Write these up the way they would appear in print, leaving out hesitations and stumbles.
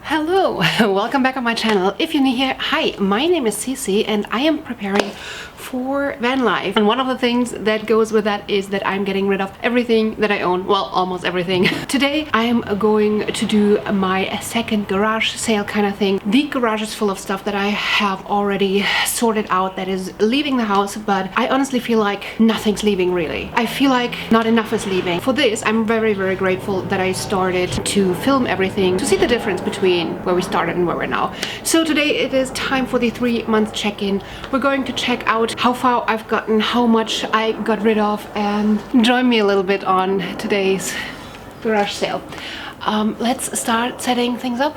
Hello, welcome back on my channel. If you're new here, hi, my name is Cece and I am preparing for van life. And one of the things that goes with that is that I'm getting rid of everything that I own. Well, almost everything. Today I am going to do my second garage sale kind of thing. The garage is full of stuff that I have already sorted out that is leaving the house, but I honestly feel like nothing's leaving really. I feel like not enough is leaving. For this, I'm very grateful that I started to film everything to see the difference between where we started and where we're now. So today it is time for the 3-month check-in. We're going to check out how far I've gotten, how much I got rid of, and join me a little bit on today's garage sale. Let's start setting things up.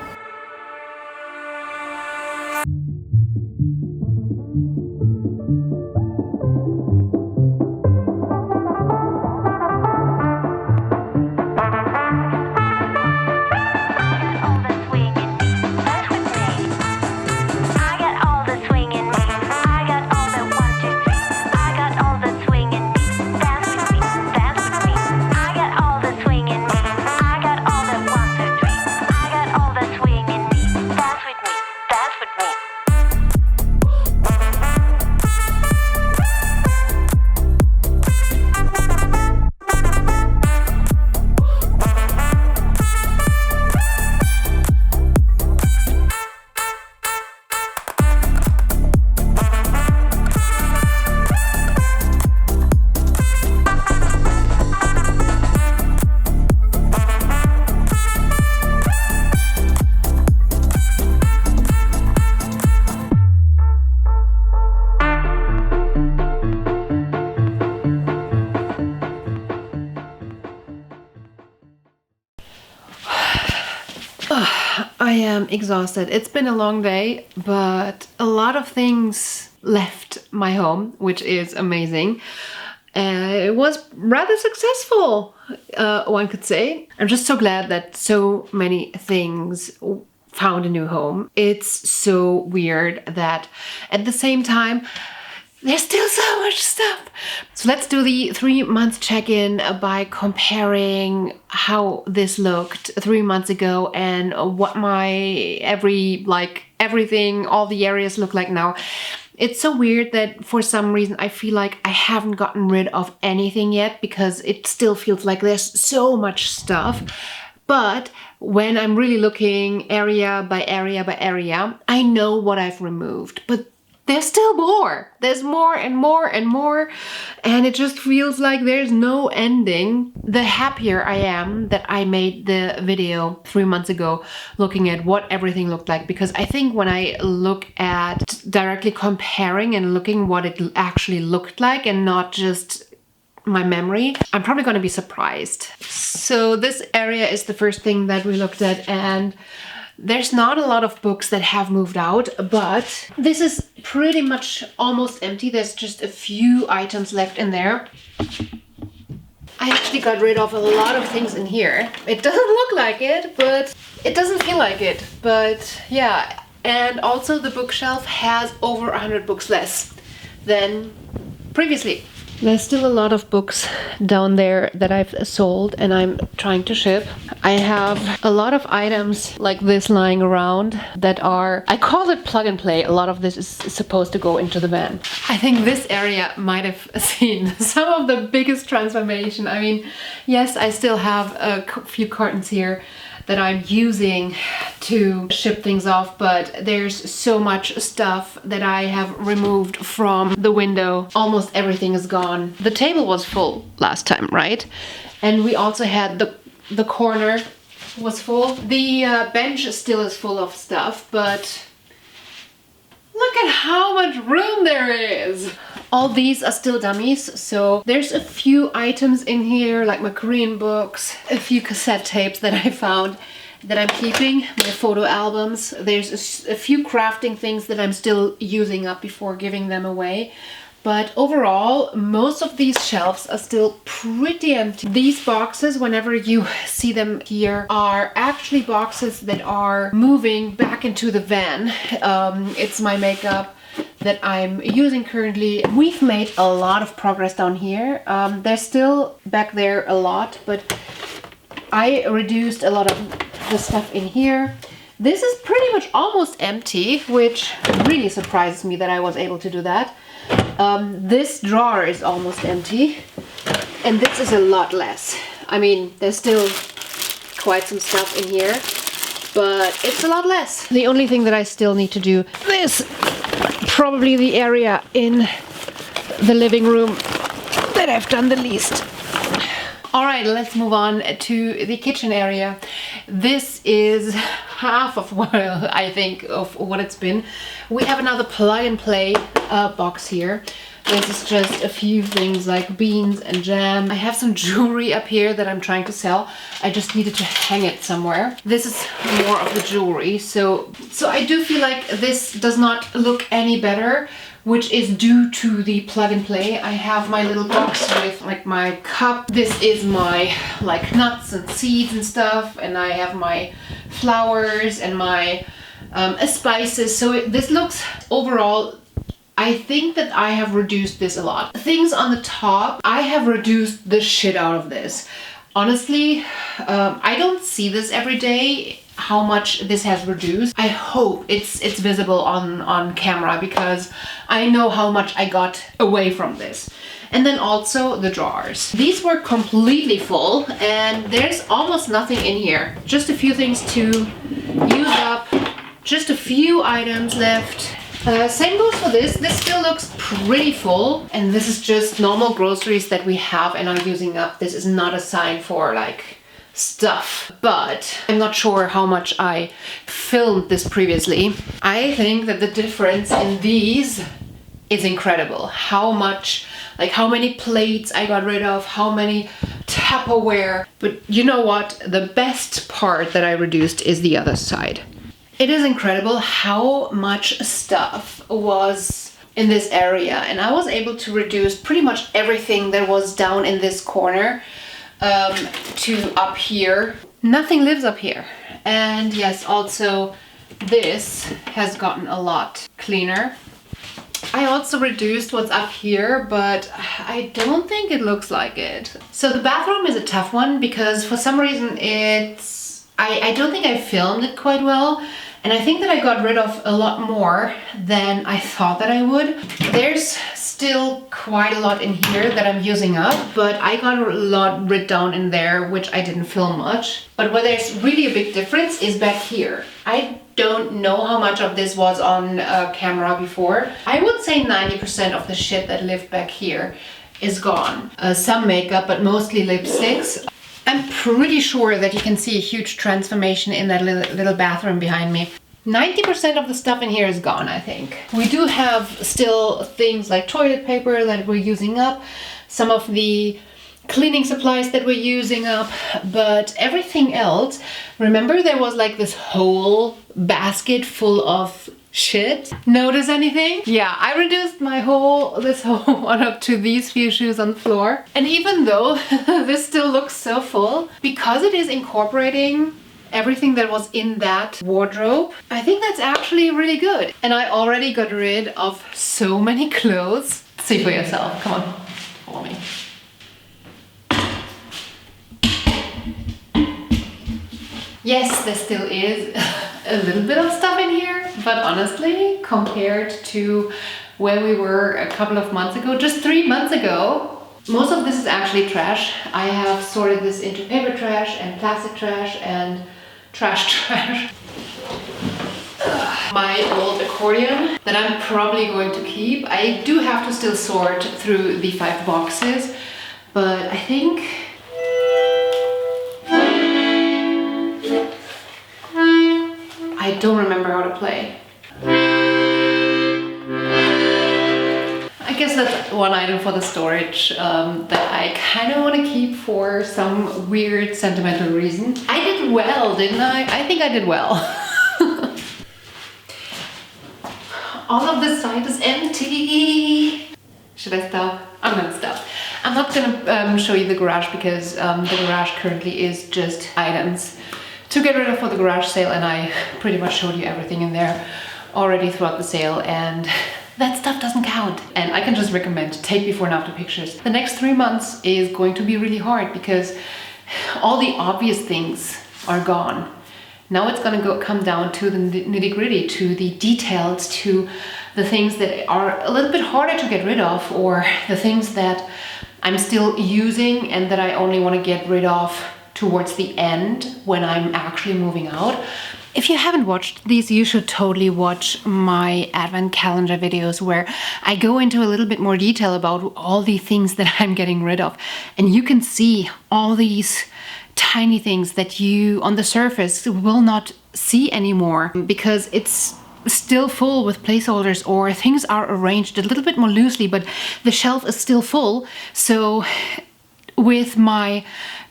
I am exhausted. It's been a long day, but a lot of things left my home, which is amazing. It was rather successful, one could say. I'm just so glad that so many things found a new home. It's so weird that at the same time, there's still so much stuff. So let's do the 3-month check-in by comparing how this looked 3 months ago and what my everything, all the areas look like now. It's so weird that for some reason I feel like I haven't gotten rid of anything yet because it still feels like there's so much stuff. But when I'm really looking area by area by area, I know what I've removed. But there's still more. There's more and more and more. And it just feels like there's no ending. The happier I am that I made the video 3 months ago looking at what everything looked like. Because I think when I look at directly comparing and looking what it actually looked like and not just my memory, I'm probably going to be surprised. So this area is the first thing that we looked at, and there's not a lot of books that have moved out, but this is pretty much almost empty. There's just a few items left in there. I actually got rid of a lot of things in here. It doesn't look like it, but it doesn't feel like it. But yeah, and also the bookshelf has over 100 books less than previously. There's still a lot of books down there that I've sold and I'm trying to ship. I have a lot of items like this lying around that are, I call it plug and play. A lot of this is supposed to go into the van. I think this area might have seen some of the biggest transformation. I mean, yes, I still have a few cartons here that I'm using to ship things off, but there's so much stuff that I have removed from the window. Almost everything is gone. The table was full last time, right? And we also had the corner was full. The bench still is full of stuff, but look at how much room there is. All these are still dummies, so there's a few items in here, like my Korean books, a few cassette tapes that I found that I'm keeping, my photo albums. There's a few crafting things that I'm still using up before giving them away. But overall, most of these shelves are still pretty empty. These boxes, whenever you see them here, are actually boxes that are moving back into the van. It's my makeup that I'm using currently. We've made a lot of progress down here. There's still back there a lot, but I reduced a lot of the stuff in here. This is pretty much almost empty, which really surprises me that I was able to do that. This drawer is almost empty, and this is a lot less. I mean, there's still quite some stuff in here, but it's a lot less. The only thing that I still need to do, this, probably the area in the living room that I've done the least. All right, let's move on to the kitchen area. This is half of what I think of what it's been. We have another plug and play box here. This is just a few things like beans and jam. I have some jewelry up here that I'm trying to sell. I just needed to hang it somewhere. This is more of the jewelry. So I do feel like this does not look any better, which is due to the plug and play. I have my little box with like my cup. This is my like nuts and seeds and stuff. And I have my flowers and my spices. So this looks overall, I think that I have reduced this a lot. Things on the top, I have reduced the shit out of this. Honestly, I don't see this every day, how much this has reduced. I hope it's visible on camera, because I know how much I got away from this. And then also the drawers. These were completely full and there's almost nothing in here. Just a few things to use up, just a few items left. Same goes for this. This still looks pretty full, and this is just normal groceries that we have and are using up. This is not a sign for like stuff, but I'm not sure how much I filmed this previously. I think that the difference in these is incredible. How much, like how many plates I got rid of, how many Tupperware. But you know what? The best part that I reduced is the other side. It is incredible how much stuff was in this area, and I was able to reduce pretty much everything that was down in this corner to up here. Nothing lives up here. And yes, also this has gotten a lot cleaner. I also reduced what's up here, but I don't think it looks like it. So the bathroom is a tough one because for some reason I don't think I filmed it quite well. And I think that I got rid of a lot more than I thought that I would. There's still quite a lot in here that I'm using up, but I got a lot rid down in there, which I didn't film much. But where there's really a big difference is back here. I don't know how much of this was on camera before. I would say 90% of the shit that lived back here is gone. Some makeup, but mostly lipsticks. I'm pretty sure that you can see a huge transformation in that little bathroom behind me. 90% of the stuff in here is gone, I think. We do have still things like toilet paper that we're using up, some of the cleaning supplies that we're using up, but everything else, remember there was like this whole basket full of shit. Notice anything? Yeah, I reduced this whole one up to these few shoes on the floor. And even though this still looks so full, because it is incorporating everything that was in that wardrobe, I think that's actually really good. And I already got rid of so many clothes. See for yourself, come on, follow me. Yes, there still is a little bit of stuff in here, but honestly, compared to where we were a couple of months ago, just 3 months ago, most of this is actually trash. I have sorted this into paper trash and plastic trash and trash. My old accordion that I'm probably going to keep. I do have to still sort through the 5 boxes, but I think I don't remember how to play. I guess that's one item for the storage that I kind of want to keep for some weird sentimental reason. I did well, didn't I? I think I did well. All of this side is empty. Should I stop? I'm gonna stop. I'm not gonna show you the garage because the garage currently is just items to get rid of for the garage sale, and I pretty much showed you everything in there already throughout the sale, and that stuff doesn't count. And I can just recommend take before and after pictures. The next 3 months is going to be really hard because all the obvious things are gone. Now it's gonna come down to the nitty-gritty, to the details, to the things that are a little bit harder to get rid of, or the things that I'm still using and that I only want to get rid of towards the end when I'm actually moving out. If you haven't watched these, you should totally watch my advent calendar videos where I go into a little bit more detail about all the things that I'm getting rid of. And you can see all these tiny things that you on the surface will not see anymore because it's still full with placeholders, or things are arranged a little bit more loosely, but the shelf is still full. So with my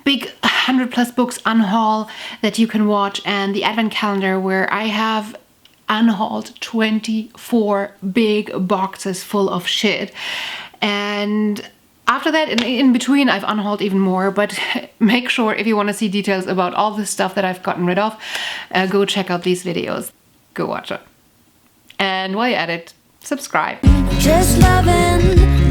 big 100+ books unhaul that you can watch, and the advent calendar where I have unhauled 24 big boxes full of shit, and after that, in between, I've unhauled even more, but make sure if you want to see details about all the stuff that I've gotten rid of, go check out these videos. Go watch it. And while you're at it, subscribe. Just loving